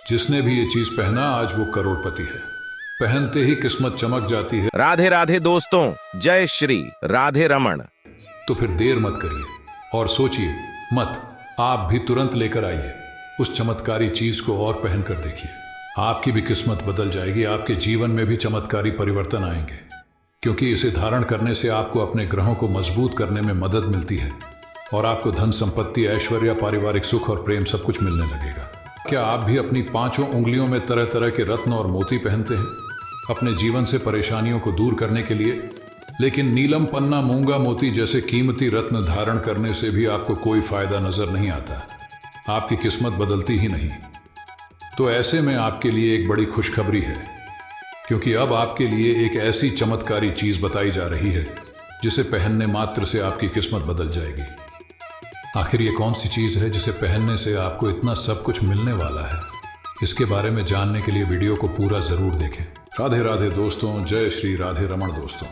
जिसने भी ये चीज पहना आज वो करोड़पति है। पहनते ही किस्मत चमक जाती है। राधे राधे दोस्तों, जय श्री राधे रमण। तो फिर देर मत करिए और सोचिए मत, आप भी तुरंत लेकर आइए उस चमत्कारी चीज को और पहन कर देखिए। आपकी भी किस्मत बदल जाएगी, आपके जीवन में भी चमत्कारी परिवर्तन आएंगे, क्योंकि इसे धारण करने से आपको अपने ग्रहों को मजबूत करने में मदद मिलती है और आपको धन संपत्ति, ऐश्वर्य, पारिवारिक सुख और प्रेम सब कुछ मिलने लगेगा। क्या आप भी अपनी 5 उंगलियों में तरह तरह के रत्न और मोती पहनते हैं अपने जीवन से परेशानियों को दूर करने के लिए? लेकिन नीलम, पन्ना, मूंगा मोती जैसे कीमती रत्न धारण करने से भी आपको कोई फायदा नजर नहीं आता, आपकी किस्मत बदलती ही नहीं। तो ऐसे में आपके लिए एक बड़ी खुशखबरी है, क्योंकि अब आपके लिए एक ऐसी चमत्कारी चीज बताई जा रही है जिसे पहनने मात्र से आपकी किस्मत बदल जाएगी। आखिर ये कौन सी चीज है जिसे पहनने से आपको इतना सब कुछ मिलने वाला है? इसके बारे में जानने के लिए वीडियो को पूरा जरूर देखें। राधे राधे दोस्तों, जय श्री राधे रमण दोस्तों।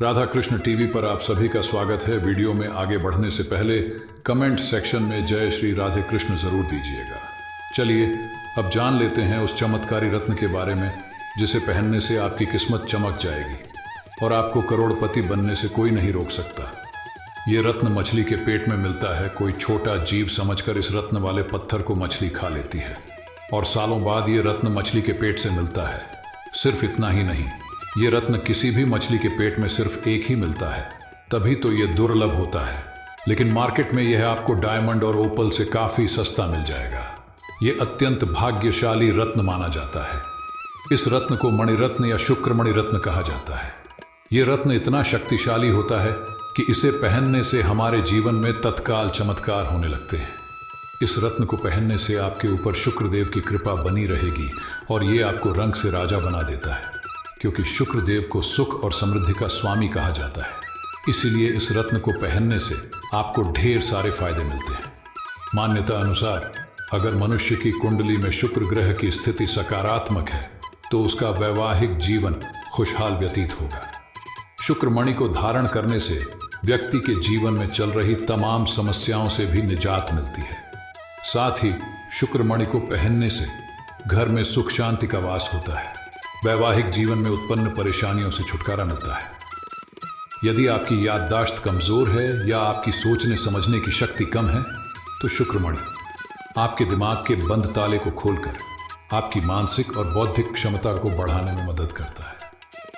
राधा कृष्ण टीवी पर आप सभी का स्वागत है। वीडियो में आगे बढ़ने से पहले कमेंट सेक्शन में जय श्री राधे कृष्ण जरूर दीजिएगा। चलिए अब जान लेते हैं उस चमत्कारी रत्न के बारे में जिसे पहनने से आपकी किस्मत चमक जाएगी और आपको करोड़पति बनने से कोई नहीं रोक सकता। ये रत्न मछली के पेट में मिलता है। कोई छोटा जीव समझकर इस रत्न वाले पत्थर को मछली खा लेती है और सालों बाद ये रत्न मछली के पेट से मिलता है। सिर्फ इतना ही नहीं, ये रत्न किसी भी मछली के पेट में सिर्फ एक ही मिलता है, तभी तो ये दुर्लभ होता है। लेकिन मार्केट में यह आपको डायमंड और ओपल से काफी सस्ता मिल जाएगा। ये अत्यंत भाग्यशाली रत्न माना जाता है। इस रत्न को मणिरत्न या शुक्रमणि रत्न कहा जाता है। ये रत्न इतना शक्तिशाली होता है कि इसे पहनने से हमारे जीवन में तत्काल चमत्कार होने लगते हैं। इस रत्न को पहनने से आपके ऊपर शुक्रदेव की कृपा बनी रहेगी और ये आपको रंग से राजा बना देता है, क्योंकि शुक्रदेव को सुख और समृद्धि का स्वामी कहा जाता है। इसीलिए इस रत्न को पहनने से आपको ढेर सारे फायदे मिलते हैं। मान्यता अनुसार अगर मनुष्य की कुंडली में शुक्र ग्रह की स्थिति सकारात्मक है तो उसका वैवाहिक जीवन खुशहाल व्यतीत होगा। शुक्रमणि को धारण करने से व्यक्ति के जीवन में चल रही तमाम समस्याओं से भी निजात मिलती है। साथ ही शुक्रमणि को पहनने से घर में सुख शांति का वास होता है। वैवाहिक जीवन में उत्पन्न परेशानियों से छुटकारा मिलता है। यदि आपकी याददाश्त कमजोर है या आपकी सोचने समझने की शक्ति कम है तो शुक्रमणि आपके दिमाग के बंद ताले को खोलकर आपकी मानसिक और बौद्धिक क्षमता को बढ़ाने में मदद करता है।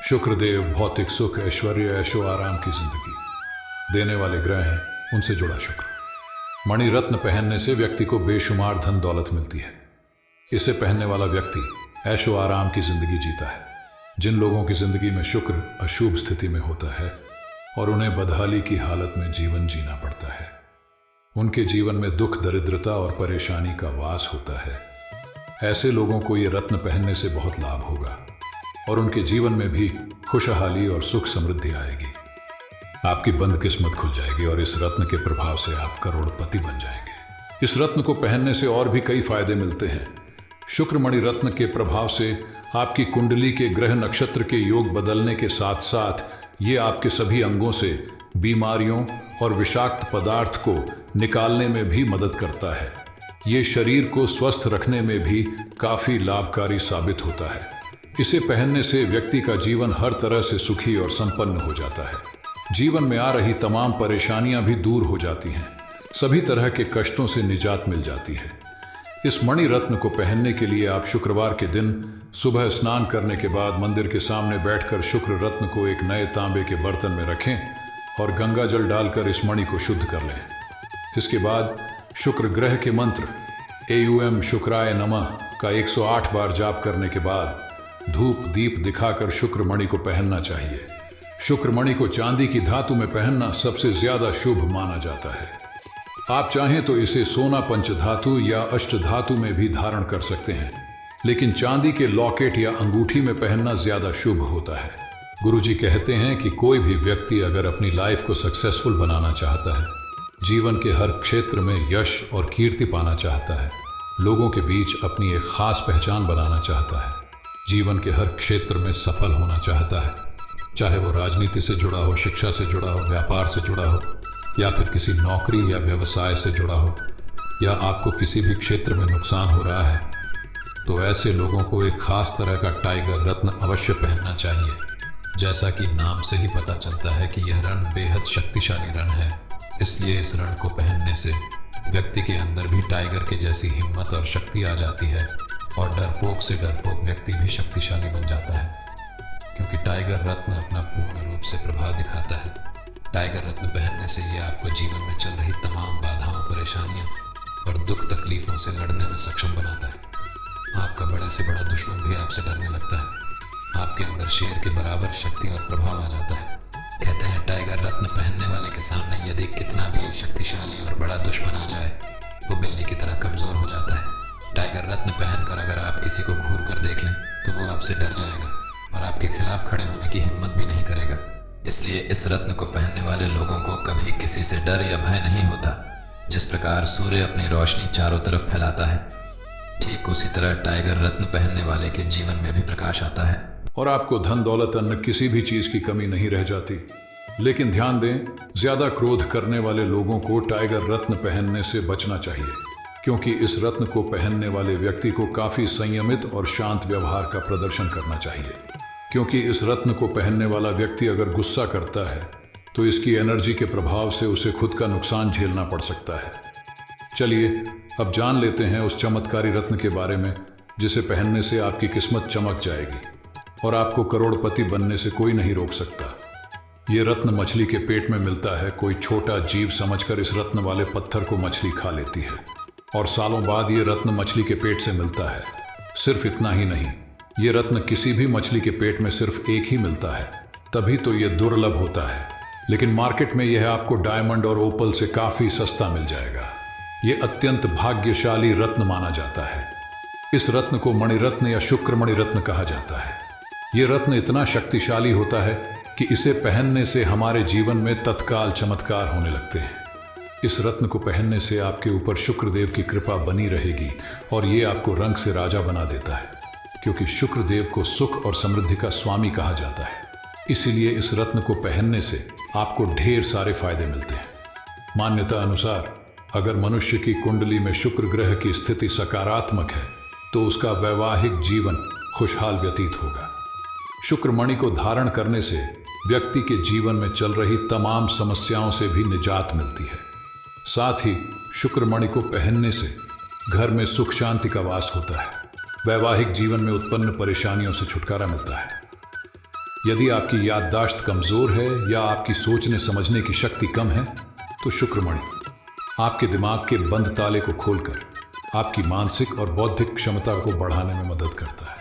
शुक्रदेव भौतिक सुख, ऐश्वर्य, ऐशो आराम की जिंदगी देने वाले ग्रह हैं, उनसे जुड़ा शुक्र। मणि रत्न पहनने से व्यक्ति को बेशुमार धन दौलत मिलती है। इसे पहनने वाला व्यक्ति ऐशो आराम की जिंदगी जीता है। जिन लोगों की जिंदगी में शुक्र अशुभ स्थिति में होता है और उन्हें बदहाली की हालत में जीवन जीना पड़ता है, उनके जीवन में दुख, दरिद्रता और परेशानी का वास होता है। ऐसे लोगों को ये रत्न पहनने से बहुत लाभ होगा और उनके जीवन में भी खुशहाली और सुख समृद्धि आएगी। आपकी बंद किस्मत खुल जाएगी और इस रत्न के प्रभाव से आप करोड़पति बन जाएंगे। इस रत्न को पहनने से और भी कई फायदे मिलते हैं। शुक्रमणि रत्न के प्रभाव से आपकी कुंडली के ग्रह नक्षत्र के योग बदलने के साथ साथ ये आपके सभी अंगों से बीमारियों और विषाक्त पदार्थ को निकालने में भी मदद करता है। ये शरीर को स्वस्थ रखने में भी काफी लाभकारी साबित होता है। इसे पहनने से व्यक्ति का जीवन हर तरह से सुखी और संपन्न हो जाता है। जीवन में आ रही तमाम परेशानियां भी दूर हो जाती हैं। सभी तरह के कष्टों से निजात मिल जाती है। इस मणि रत्न को पहनने के लिए आप शुक्रवार के दिन सुबह स्नान करने के बाद मंदिर के सामने बैठकर शुक्र रत्न को एक नए तांबे के बर्तन में रखें और गंगा जल डालकर इस मणि को शुद्ध कर लें। इसके बाद शुक्र ग्रह के मंत्र एयूएम शुक्राय नमः का 108 बार जाप करने के बाद धूप दीप दिखाकर शुक्रमणि को पहनना चाहिए। शुक्रमणि को चांदी की धातु में पहनना सबसे ज्यादा शुभ माना जाता है। आप चाहें तो इसे सोना पंचधातु या अष्ट धातु में भी धारण कर सकते हैं, लेकिन चांदी के लॉकेट या अंगूठी में पहनना ज्यादा शुभ होता है। गुरुजी कहते हैं कि कोई भी व्यक्ति अगर अपनी लाइफ को सक्सेसफुल बनाना चाहता है, जीवन के हर क्षेत्र में यश और कीर्ति पाना चाहता है, लोगों के बीच अपनी एक खास पहचान बनाना चाहता है, जीवन के हर क्षेत्र में सफल होना चाहता है, चाहे वो राजनीति से जुड़ा हो, शिक्षा से जुड़ा हो, व्यापार से जुड़ा हो या फिर किसी नौकरी या व्यवसाय से जुड़ा हो, या आपको किसी भी क्षेत्र में नुकसान हो रहा है तो ऐसे लोगों को एक खास तरह का टाइगर रत्न अवश्य पहनना चाहिए। जैसा कि नाम से ही पता चलता है कि यह रण बेहद शक्तिशाली रण है, इसलिए इस रण को पहनने से व्यक्ति के अंदर भी टाइगर के जैसी हिम्मत और शक्ति आ जाती है और डरपोक से डरपोक व्यक्ति भी शक्तिशाली बन जाता है, क्योंकि टाइगर रत्न अपना पूर्ण रूप से प्रभाव दिखाता है। टाइगर रत्न पहनने से ये आपको जीवन में चल रही तमाम बाधाओं, परेशानियों और दुख तकलीफों से लड़ने में सक्षम बनाता है। आपका बड़े से बड़ा दुश्मन भी आपसे डरने लगता है। आपके अंदर शेर के बराबर शक्ति और प्रभाव आ जाता है। कहते हैं टाइगर रत्न पहनने वाले के सामने यदि कितना भी शक्तिशाली और बड़ा दुश्मन आ जाए, वो बिल्ली की तरह कमजोर हो जाता है। टाइगर रत्न पहनकर अगर आप किसी को घूर कर देख लें तो वो आपसे डर जाएगा और आपके खिलाफ खड़े होने की हिम्मत भी नहीं करेगा। इसलिए इस रत्न को पहनने वाले लोगों को कभी किसी से डर या भय नहीं होता। जिस प्रकार सूर्य अपनी रोशनी चारों तरफ फैलाता है, ठीक उसी तरह टाइगर रत्न पहनने वाले के जीवन में भी प्रकाश आता है और आपको धन दौलत अन्य किसी भी चीज की कमी नहीं रह जाती। लेकिन ध्यान दें, ज्यादा क्रोध करने वाले लोगों को टाइगर रत्न पहनने से बचना चाहिए, क्योंकि इस रत्न को पहनने वाले व्यक्ति को काफी संयमित और शांत व्यवहार का प्रदर्शन करना चाहिए, क्योंकि इस रत्न को पहनने वाला व्यक्ति अगर गुस्सा करता है तो इसकी एनर्जी के प्रभाव से उसे खुद का नुकसान झेलना पड़ सकता है। चलिए अब जान लेते हैं उस चमत्कारी रत्न के बारे में जिसे पहनने से आपकी किस्मत चमक जाएगी और आपको करोड़पति बनने से कोई नहीं रोक सकता। ये रत्न मछली के पेट में मिलता है। कोई छोटा जीव समझकर इस रत्न वाले पत्थर को मछली खा लेती है और सालों बाद ये रत्न मछली के पेट से मिलता है। सिर्फ इतना ही नहीं, ये रत्न किसी भी मछली के पेट में सिर्फ एक ही मिलता है, तभी तो ये दुर्लभ होता है। लेकिन मार्केट में यह आपको डायमंड और ओपल से काफी सस्ता मिल जाएगा। ये अत्यंत भाग्यशाली रत्न माना जाता है। इस रत्न को मणिरत्न या शुक्र मणिरत्न कहा जाता है। ये रत्न इतना शक्तिशाली होता है कि इसे पहनने से हमारे जीवन में तत्काल चमत्कार होने लगते हैं। इस रत्न को पहनने से आपके ऊपर शुक्रदेव की कृपा बनी रहेगी और ये आपको रंग से राजा बना देता है, क्योंकि शुक्रदेव को सुख और समृद्धि का स्वामी कहा जाता है। इसीलिए इस रत्न को पहनने से आपको ढेर सारे फायदे मिलते हैं। मान्यता अनुसार अगर मनुष्य की कुंडली में शुक्र ग्रह की स्थिति सकारात्मक है तो उसका वैवाहिक जीवन खुशहाल व्यतीत होगा। शुक्र मणि को धारण करने से व्यक्ति के जीवन में चल रही तमाम समस्याओं से भी निजात मिलती है। साथ ही शुक्र मणि को पहनने से घर में सुख शांति का वास होता है। वैवाहिक जीवन में उत्पन्न परेशानियों से छुटकारा मिलता है। यदि आपकी याददाश्त कमजोर है या आपकी सोचने समझने की शक्ति कम है तो शुक्र मणि आपके दिमाग के बंद ताले को खोलकर आपकी मानसिक और बौद्धिक क्षमता को बढ़ाने में मदद करता है।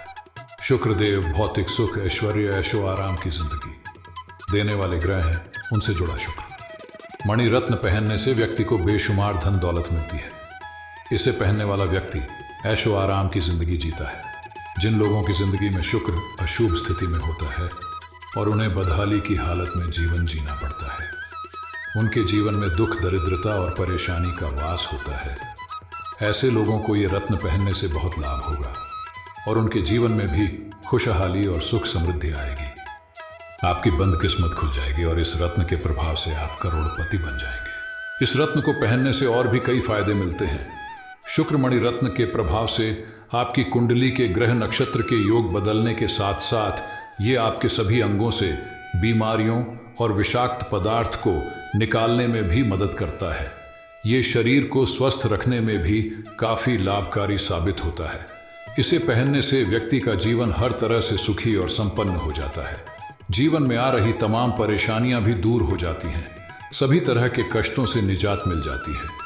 शुक्रदेव भौतिक सुख, ऐश्वर्य, ऐशो आराम की जिंदगी देने वाले ग्रह हैं, उनसे जुड़ा शुक्र। मणि रत्न पहनने से व्यक्ति को बेशुमार धन दौलत मिलती है। इसे पहनने वाला व्यक्ति ऐशो आराम की जिंदगी जीता है। जिन लोगों की जिंदगी में शुक्र अशुभ स्थिति में होता है और उन्हें बदहाली की हालत में जीवन जीना पड़ता है, उनके जीवन में दुख, दरिद्रता और परेशानी का वास होता है। ऐसे लोगों को ये रत्न पहनने से बहुत लाभ होगा और उनके जीवन में भी खुशहाली और सुख समृद्धि आएगी। आपकी बंद किस्मत खुल जाएगी और इस रत्न के प्रभाव से आप करोड़पति बन जाएंगे। इस रत्न को पहनने से और भी कई फायदे मिलते हैं। शुक्रमणि रत्न के प्रभाव से आपकी कुंडली के ग्रह नक्षत्र के योग बदलने के साथ साथ ये आपके सभी अंगों से बीमारियों और विषाक्त पदार्थ को निकालने में भी मदद करता है। ये शरीर को स्वस्थ रखने में भी काफी लाभकारी साबित होता है। इसे पहनने से व्यक्ति का जीवन हर तरह से सुखी और संपन्न हो जाता है। जीवन में आ रही तमाम परेशानियां भी दूर हो जाती हैं। सभी तरह के कष्टों से निजात मिल जाती है।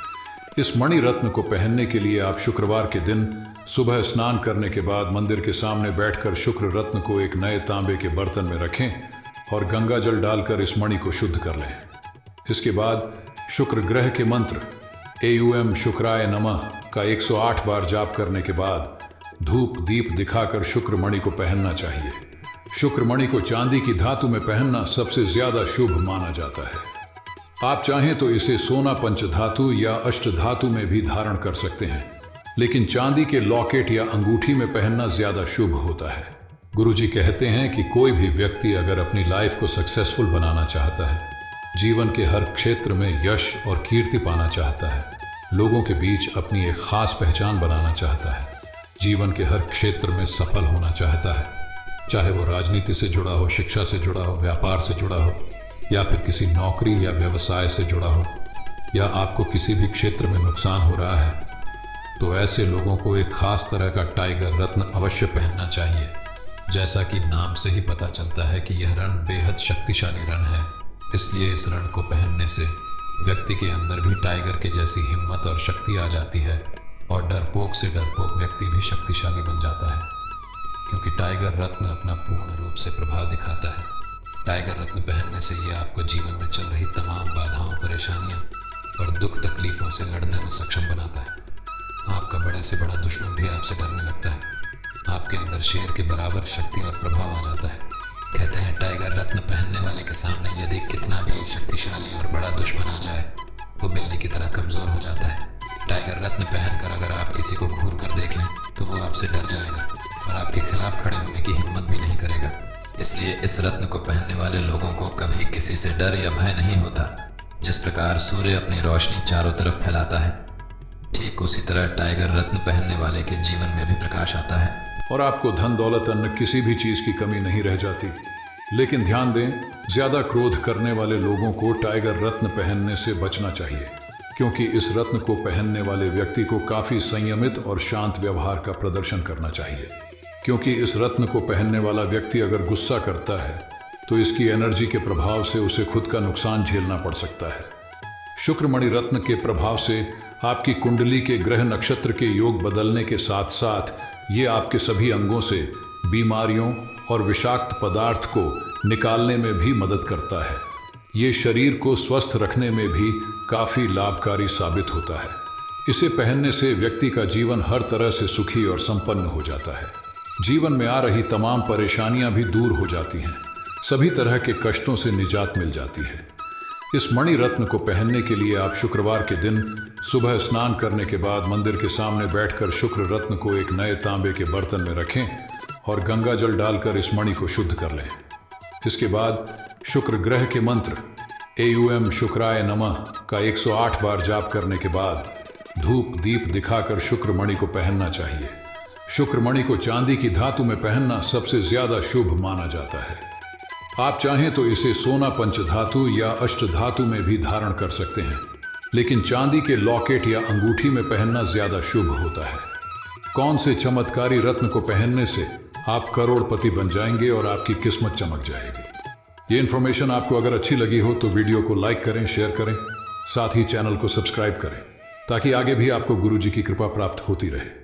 इस मणि रत्न को पहनने के लिए आप शुक्रवार के दिन सुबह स्नान करने के बाद मंदिर के सामने बैठकर शुक्र रत्न को एक नए तांबे के बर्तन में रखें और गंगा जल डालकर इस मणि को शुद्ध कर लें। इसके बाद शुक्र ग्रह के मंत्र एयूएम शुक्राय नमः का 108 बार जाप करने के बाद धूप दीप दिखाकर शुक्र मणि को पहनना चाहिए। शुक्र मणि को चांदी की धातु में पहनना सबसे ज्यादा शुभ माना जाता है। आप चाहें तो इसे सोना पंचधातु या अष्ट धातु में भी धारण कर सकते हैं, लेकिन चांदी के लॉकेट या अंगूठी में पहनना ज्यादा शुभ होता है। गुरुजी कहते हैं कि कोई भी व्यक्ति अगर अपनी लाइफ को सक्सेसफुल बनाना चाहता है, जीवन के हर क्षेत्र में यश और कीर्ति पाना चाहता है, लोगों के बीच अपनी एक खास पहचान बनाना चाहता है, जीवन के हर क्षेत्र में सफल होना चाहता है, चाहे वो राजनीति से जुड़ा हो, शिक्षा से जुड़ा हो, व्यापार से जुड़ा हो, या फिर किसी नौकरी या व्यवसाय से जुड़ा हो, या आपको किसी भी क्षेत्र में नुकसान हो रहा है, तो ऐसे लोगों को एक खास तरह का टाइगर रत्न अवश्य पहनना चाहिए। जैसा कि नाम से ही पता चलता है कि यह रण बेहद शक्तिशाली रण है, इसलिए इस रण को पहनने से व्यक्ति के अंदर भी टाइगर के जैसी हिम्मत और शक्ति आ जाती है और डरपोक से डरपोक व्यक्ति भी शक्तिशाली बन जाता है, क्योंकि टाइगर रत्न अपना पूर्ण रूप से प्रभाव दिखाता है। टाइगर रत्न पहनने से यह आपको जीवन में चल रही तमाम बाधाओं, परेशानियां और दुख तकलीफों से लड़ने में सक्षम बनाता है। आपका बड़े से बड़ा दुश्मन भी आपसे डरने लगता है। आपके अंदर शेर के बराबर शक्ति और प्रभाव आ जाता है। कहते हैं टाइगर रत्न पहनने वाले के सामने यदि कितना भी शक्तिशाली और बड़ा दुश्मन आ जाए, वो बिल्ली की तरह कमजोर हो जाता है। टाइगर रत्न पहनकर अगर आप किसी को घूर कर देख लें तो वो आपसे डर जाएगा और आपके खिलाफ खड़े होने की हिम्मत भी नहीं करेगा। इसलिए इस रत्न को पहनने वाले लोगों को कभी किसी से डर या भय नहीं होता। जिस प्रकार सूर्य अपनी रोशनी चारों तरफ फैलाता है, ठीक उसी तरह टाइगर रत्न पहनने वाले के जीवन में भी प्रकाश आता है और आपको धन दौलत अन्य किसी भी चीज की कमी नहीं रह जाती। लेकिन ध्यान दें, ज्यादा क्रोध करने वाले लोगों को टाइगर रत्न पहनने से बचना चाहिए, क्योंकि इस रत्न को पहनने वाले व्यक्ति को काफी संयमित और शांत व्यवहार का प्रदर्शन करना चाहिए, क्योंकि इस रत्न को पहनने वाला व्यक्ति अगर गुस्सा करता है तो इसकी एनर्जी के प्रभाव से उसे खुद का नुकसान झेलना पड़ सकता है। शुक्रमणि रत्न के प्रभाव से आपकी कुंडली के ग्रह नक्षत्र के योग बदलने के साथ साथ ये आपके सभी अंगों से बीमारियों और विषाक्त पदार्थ को निकालने में भी मदद करता है। ये शरीर को स्वस्थ रखने में भी काफी लाभकारी साबित होता है। इसे पहनने से व्यक्ति का जीवन हर तरह से सुखी और संपन्न हो जाता है। जीवन में आ रही तमाम परेशानियां भी दूर हो जाती हैं, सभी तरह के कष्टों से निजात मिल जाती है। इस मणि रत्न को पहनने के लिए आप शुक्रवार के दिन सुबह स्नान करने के बाद मंदिर के सामने बैठकर शुक्र रत्न को एक नए तांबे के बर्तन में रखें और गंगा जल डालकर इस मणि को शुद्ध कर लें। इसके बाद शुक्र ग्रह के मंत्र एयूएम शुक्राय नमः का 108 बार जाप करने के बाद धूप दीप दिखाकर शुक्र मणि को पहनना चाहिए। शुक्र मणि को चांदी की धातु में पहनना सबसे ज्यादा शुभ माना जाता है। आप चाहें तो इसे सोना पंचधातु या अष्ट धातु में भी धारण कर सकते हैं, लेकिन चांदी के लॉकेट या अंगूठी में पहनना ज्यादा शुभ होता है। कौन से चमत्कारी रत्न को पहनने से आप करोड़पति बन जाएंगे और आपकी किस्मत चमक जाएगी। ये इन्फॉर्मेशन आपको अगर अच्छी लगी हो तो वीडियो को लाइक करें, शेयर करें, साथ ही चैनल को सब्सक्राइब करें, ताकि आगे भी आपको गुरुजी की कृपा प्राप्त होती रहे।